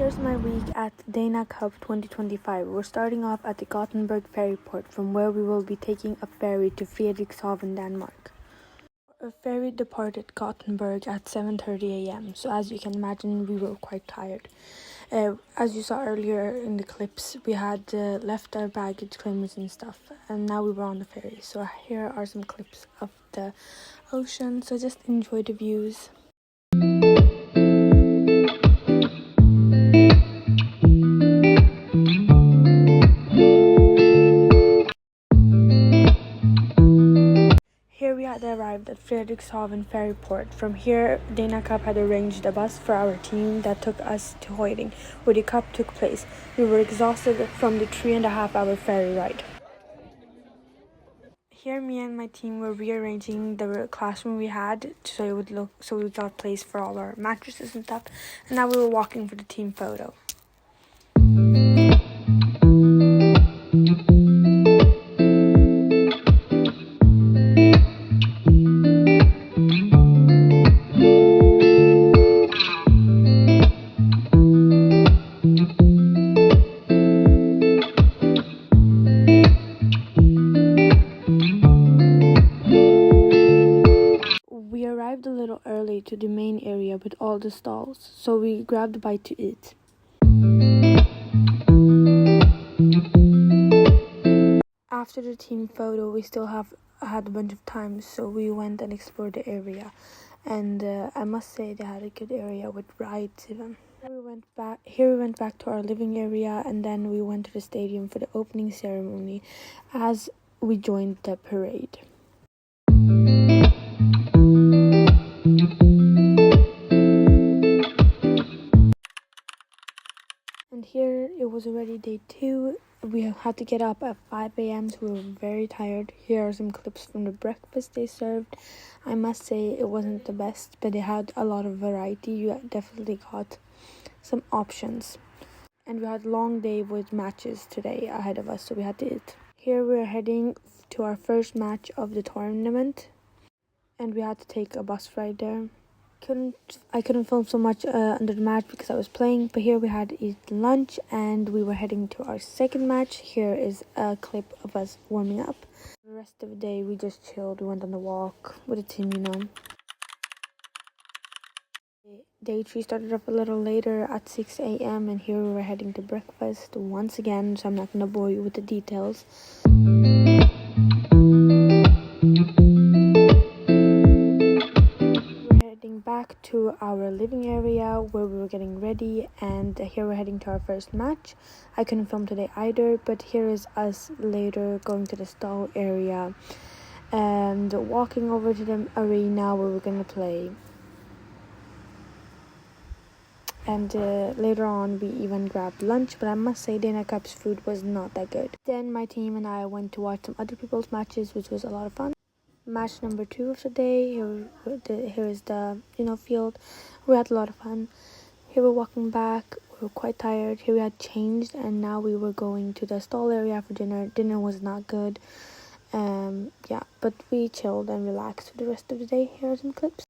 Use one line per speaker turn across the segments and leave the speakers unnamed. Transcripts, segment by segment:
Here's my week at Danacup 2025. We're starting off at the Gothenburg ferry port, from where we will be taking a ferry to Frederikshavn, Denmark. Our ferry departed Gothenburg at 7:30 a.m. So as you can imagine, we were quite tired. As you saw earlier in the clips, we had left our baggage claimers and stuff, and now we were on the ferry. So here are some clips of the ocean, so just enjoy the views. Here we had arrived at Frederikshavn ferry port. From here, Danacup had arranged a bus for our team that took us to Hoiding, where the cup took place. We were exhausted from the 3.5-hour ferry ride. Here, me and my team were rearranging the classroom we had so we got place for all our mattresses and stuff. And now we were walking for the team photo. We arrived a little early to the main area with all the stalls, so we grabbed a bite to eat. After the team photo, we still had a bunch of time, so we went and explored the area. And I must say they had a good area with rides even. Here we went back to our living area, and then we went to the stadium for the opening ceremony as we joined the parade. And here it was already day 2. We had to get up at 5 a.m. so we were very tired. Here are some clips from the breakfast they served. I must say it wasn't the best, but they had a lot of variety. You definitely got some options. And we had a long day with matches today ahead of us, so we had to eat. Here we're heading to our first match of the tournament, and we had to take a bus ride there. I couldn't film so much under the match because I was playing, but here we had to eat lunch and we were heading to our second match. Here is a clip of us warming up. The rest of the day we just chilled. We went on the walk with the team, Day 3 started up a little later at 6 a.m. and here we were heading to breakfast once again, so I'm not going to bore you with the details. Back to our living area where we were getting ready, and here we're heading to our first match. I couldn't film today either, but here is us later going to the stall area and walking over to the arena where we're gonna play. And later on we even grabbed lunch, but I must say Danacup's food was not that good. Then my team and I went to watch some other people's matches, which was a lot of fun. Match number 2 of the day. Here is the field. We had a lot of fun. Here we're walking back. We were quite tired. Here we had changed, and now we were going to the stall area for dinner. Dinner was not good. But we chilled and relaxed for the rest of the day. Here are some clips.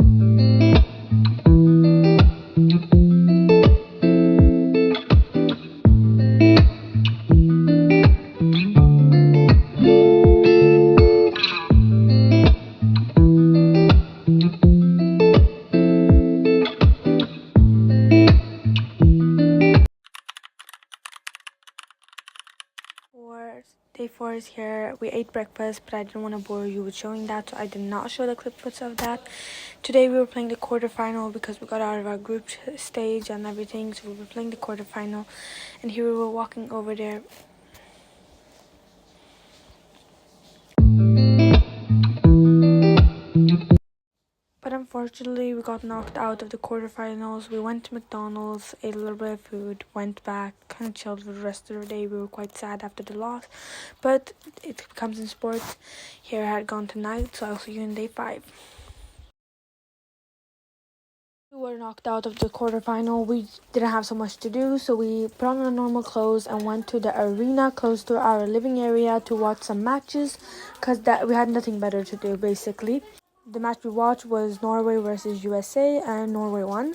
Day 4 is here. We ate breakfast, but I didn't want to bore you with showing that, so I did not show the clips of that. Today we were playing the quarterfinal because we got out of our group stage and everything, so we were playing the quarterfinal, and here we were walking over there. But unfortunately, we got knocked out of the quarterfinals. We went to McDonald's, ate a little bit of food, went back, kind of chilled for the rest of the day. We were quite sad after the loss, but it comes in sports. Here I had gone tonight, so I'll see you in day 5. We were knocked out of the quarterfinal. We didn't have so much to do, so we put on our normal clothes and went to the arena close to our living area to watch some matches, because we had nothing better to do, basically. The match we watched was Norway versus USA, and Norway won.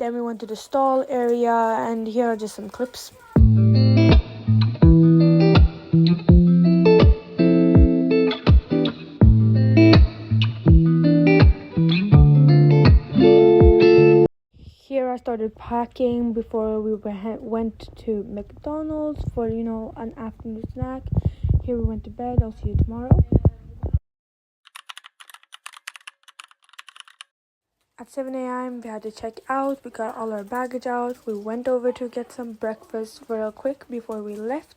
Then we went to the stall area, and here are just some clips. Here I started packing before we went to McDonald's for, an afternoon snack. Here we went to bed. I'll see you tomorrow. At 7 a.m. we had to check out. We got all our baggage out. We went over to get some breakfast real quick before we left.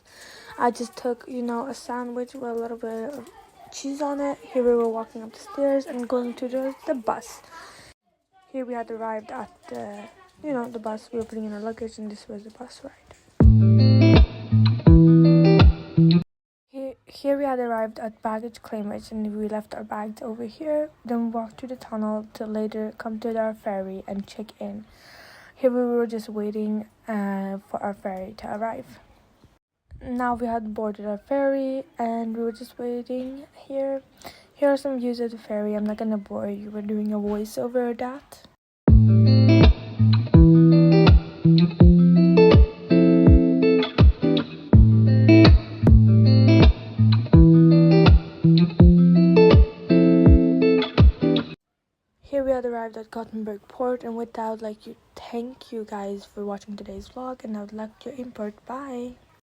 I just took, a sandwich with a little bit of cheese on it. Here we were walking up the stairs and going to the bus. Here we had arrived at the bus. We were putting in our luggage, and this was the bus ride. Here we had arrived at baggage claimage, and we left our bags over here. Then we walked through the tunnel to later come to our ferry and check in. Here we were just waiting for our ferry to arrive. Now we had boarded our ferry, and we were just waiting here. Here are some views of the ferry. I'm not gonna bore you. We're doing a voiceover of that. Here we had arrived at Gothenburg Port, and with that, I would like to thank you guys for watching today's vlog, and I would like your input. Bye!